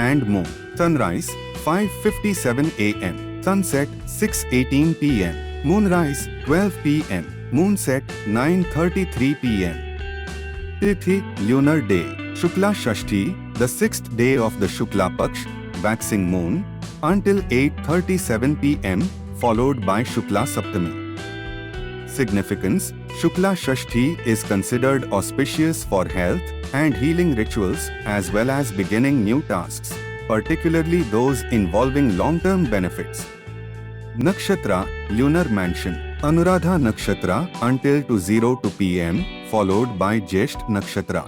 and moon. Sunrise 5:57 a.m. Sunset 6:18 p.m. Moonrise 12 p.m. Moonset 9:33 p.m. Tithi lunar day Shukla Shashti, the sixth day of the Shukla Paksh, waxing moon, until 8:37 p.m. followed by Shukla Saptami. Significance: Shukla Shashti is considered auspicious for health and healing rituals as well as beginning new tasks, particularly those involving long-term benefits. Nakshatra, lunar mansion. Anuradha Nakshatra until 2:02 p.m. followed by Jesht Nakshatra.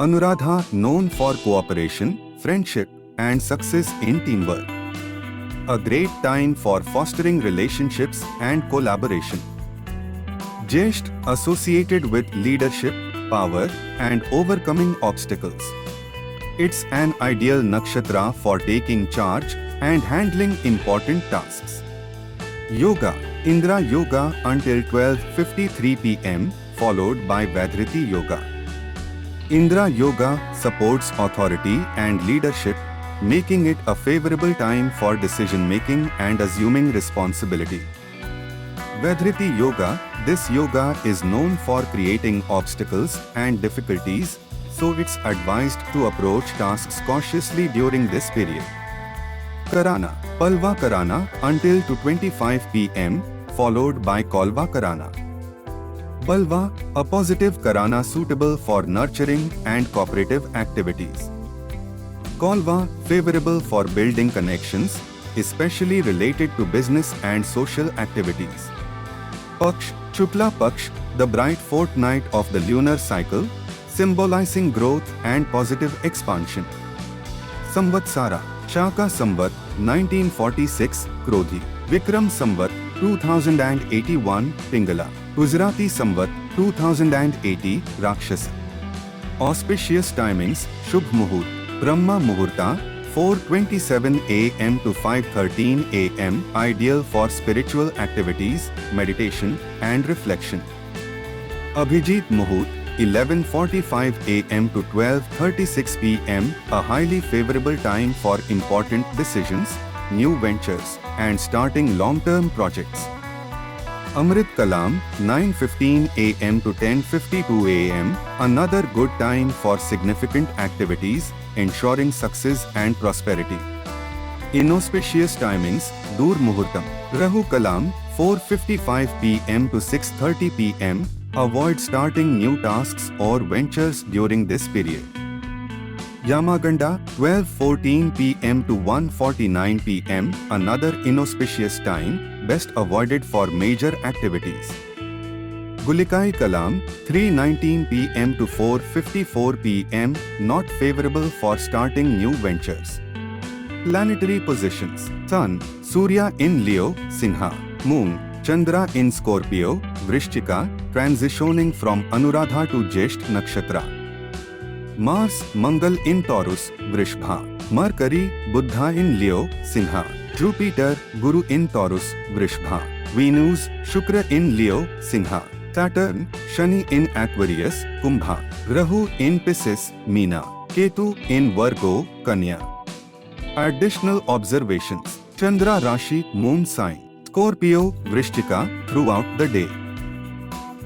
Anuradha known for cooperation, friendship and success in teamwork. A great time for fostering relationships and collaboration. Jesht associated with leadership, power and overcoming obstacles. It's an ideal nakshatra for taking charge and handling important tasks. Yoga, Indra Yoga until 12:53 p.m. followed by Vaidhriti Yoga. Indra Yoga supports authority and leadership, making it a favorable time for decision-making and assuming responsibility. Vaidhriti Yoga, this yoga is known for creating obstacles and difficulties, so it's advised to approach tasks cautiously during this period. Karana, Palva Karana until 2:25 p.m. followed by Kolva Karana. Palva, a positive Karana suitable for nurturing and cooperative activities. Kolva, favorable for building connections, especially related to business and social activities. Paksh, Shukla Paksh, the bright fortnight of the lunar cycle, symbolizing growth and positive expansion. Samvatsara, Shaka Samvat 1946, Krodhi. Vikram Samvat 2081, Pingala. Gujarati Samvat 2080, Rakshasa. Auspicious timings: Shubh Muhurt, Brahma Muhurta 4:27 a.m. to 5:13 a.m. ideal for spiritual activities, meditation and reflection. Abhijit Muhurt 11:45 a.m. to 12:36 p.m. a highly favorable time for important decisions, new ventures and starting long-term projects. Amrit Kalam 9:15 a.m. to 10:52 a.m. another good time for significant activities, ensuring success and prosperity. Inauspicious timings: Dur Muhurtam, Rahu Kalam 4:55 p.m. to 6:30 p.m. avoid starting new tasks or ventures during this period. Yamaganda 12:14 p.m. to 1:49 p.m. another inauspicious time, best avoided for major activities. Gulikai Kalam 3:19 p.m. to 4:54 p.m. not favorable for starting new ventures. Planetary positions: Sun, Surya in Leo, Sinha. Moon, Chandra in Scorpio, Vrishchika, transitioning from Anuradha to Jesht Nakshatra. Mars, Mangal in Taurus, Vrishbha. Mercury, Buddha in Leo, Sinha. Jupiter, Guru in Taurus, Vrishbha. Venus, Shukra in Leo, Sinha. Saturn, Shani in Aquarius, Kumbha. Rahu in Pisces, Meena. Ketu in Virgo, Kanya. Additional observations: Chandra Rashi, Moon sign, Scorpio, Vrishchika throughout the day.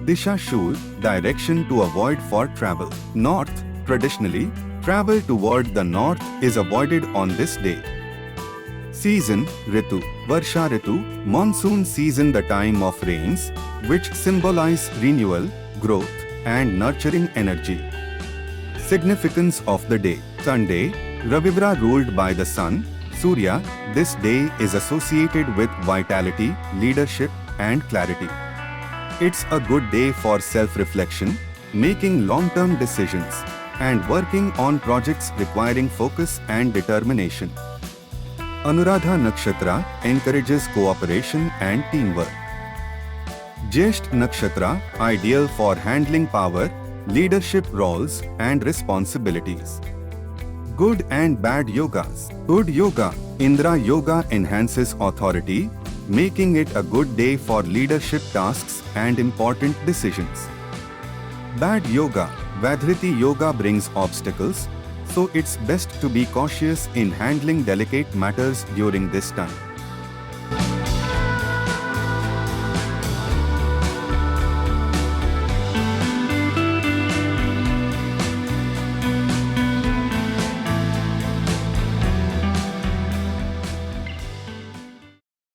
Disha Shul, direction to avoid for travel. North, traditionally, travel toward the north is avoided on this day. Season, Ritu, Varsha Ritu, monsoon season, the time of rains, which symbolize renewal, growth and nurturing energy. Significance of the day: Sunday, Ravivra ruled by the sun, Surya. This day is associated with vitality, leadership and clarity. It's a good day for self-reflection, making long-term decisions, and working on projects requiring focus and determination. Anuradha Nakshatra encourages cooperation and teamwork. Jesht Nakshatra, ideal for handling power, leadership roles and responsibilities. Good and bad yogas. Good yoga, Indra Yoga, enhances authority, making it a good day for leadership tasks and important decisions. Bad yoga, Vaidhriti Yoga, brings obstacles, So it's best to be cautious in handling delicate matters during this time.